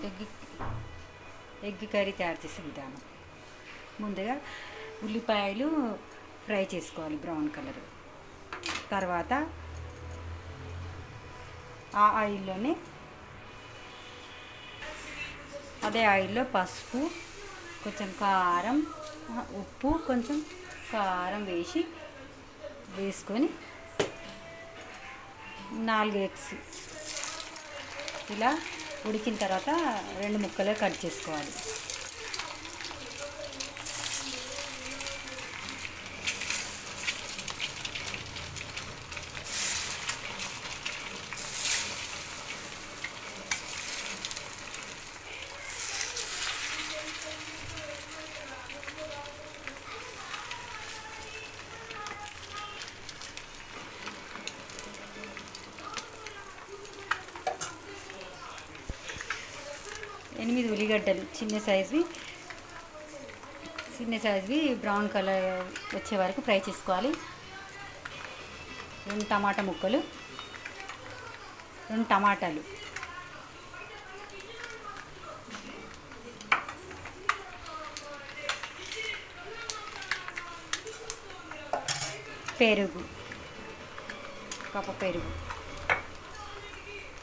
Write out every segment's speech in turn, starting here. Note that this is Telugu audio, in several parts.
ఎగ్ ఎగ్ కర్రీ తయారు చేసే విధానం. ముందుగా ఉల్లిపాయలు ఫ్రై చేసుకోవాలి బ్రౌన్ కలర్. తర్వాత ఆ ఆయిల్లోనే అదే ఆయిల్లో పసుపు, కొంచెం కారం, ఉప్పు, కొంచెం కారం వేసుకొని 4 ఎగ్స్ ఇలా ఉడికిన తర్వాత 2 ముక్కలు కట్ చేసుకోవాలి. ఎనిమిది ఉల్లిగడ్డలు చిన్న సైజువి బ్రౌన్ కలర్ వచ్చే వరకు ఫ్రై చేసుకోవాలి. 2 టమాటా ముక్కలు, 2 టమాటాలు, పెరుగు, పెరుగు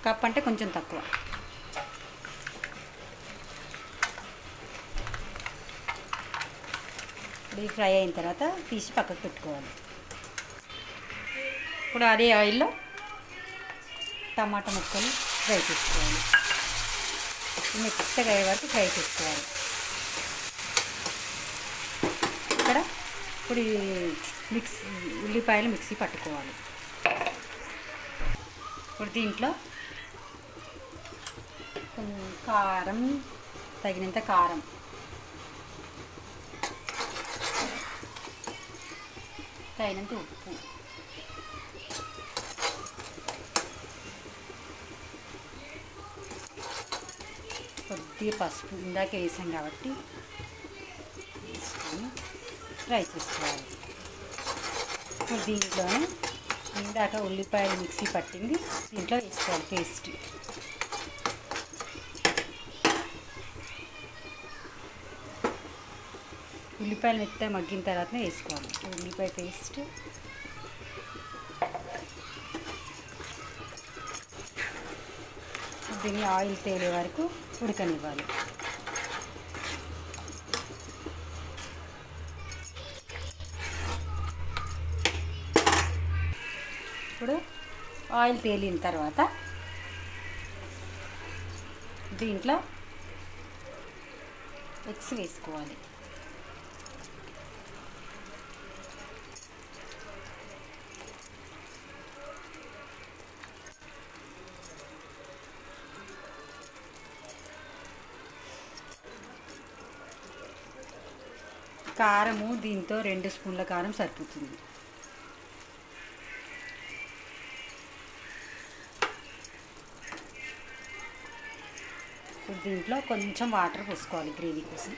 కప్ అంటే కొంచెం తక్కువ. ఇది ఫ్రై అయిన తర్వాత తీసి పక్కకు పెట్టుకోవాలి. ఇప్పుడు అదే ఆయిల్లో టమాటా ముక్కలు ఫ్రై చేసుకోవాలి. మెత్తగా అయ్యే వరకు ఫ్రై చేసుకోవాలి. ఇప్పుడు ఉల్లిపాయలు మిక్సీ పట్టుకోవాలి. ఇప్పుడు దీంట్లో కారం, తగినంత కారం, తగినంత ఉప్పు, కొద్దిగా పసుపు ఇందాక వేసాం కాబట్టి వేసుకొని ఫ్రై చేసుకోవాలి. ఇప్పుడు దీంట్లోనే ఇందాక ఉల్లిపాయలు మిక్సీ పట్టింది దీంట్లో వేసుకోవాలి పేస్ట్. ఉల్లిపాయలు మెత్తగా మగ్గిన తర్వాతనే వేసుకోవాలి ఉల్లిపాయ పేస్ట్. దీన్ని ఆయిల్ తేలే వరకు ఉడకనివ్వాలి. ఇప్పుడు ఆయిల్ తేలిన తర్వాత దీంట్లో ఎగ్స్ వేసుకోవాలి. కారము దీంతో 2 స్పూన్ల కారం సరిపోతుంది. ఇప్పుడు దీంట్లో కొంచెం వాటర్ పోసుకోవాలి గ్రేవీ కోసం.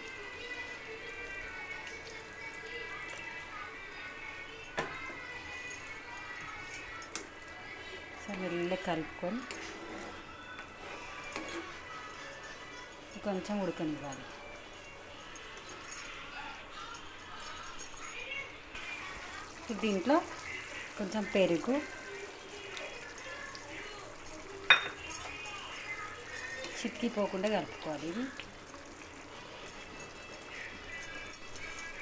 మెల్లగా కలుపుకొని కొంచెం ఉడకనివ్వాలి. దీంట్లో కొంచెం పెరుగు, చిక్కిపోకుండా కలుపుకోవాలి. ఇది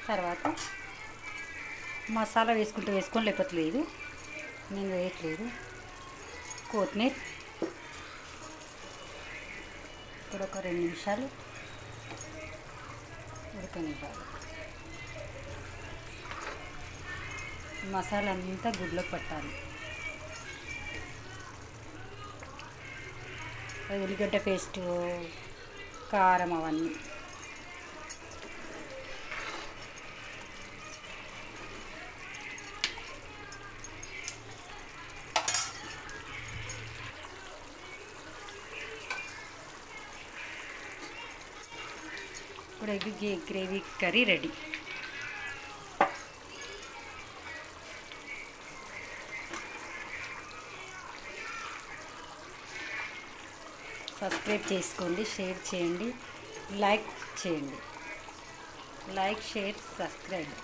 తర్వాత మసాలా వేసుకొని లేకపోతే లేదు, నేను వేయట్లేదు. కొత్తిమీర ఇప్పుడు ఒక 2 నిమిషాలు ఉడకనివ్వాలి. మసాలా అంతా గుడ్లోకి పట్టాలి. ఉల్లిగడ్డ పేస్టు, కారం అవన్నీ ఇప్పుడు egg gravy curry ready. Subscribe చేసుకోండి, షేర్ చేయండి, లైక్ చేయండి. Like, share, subscribe.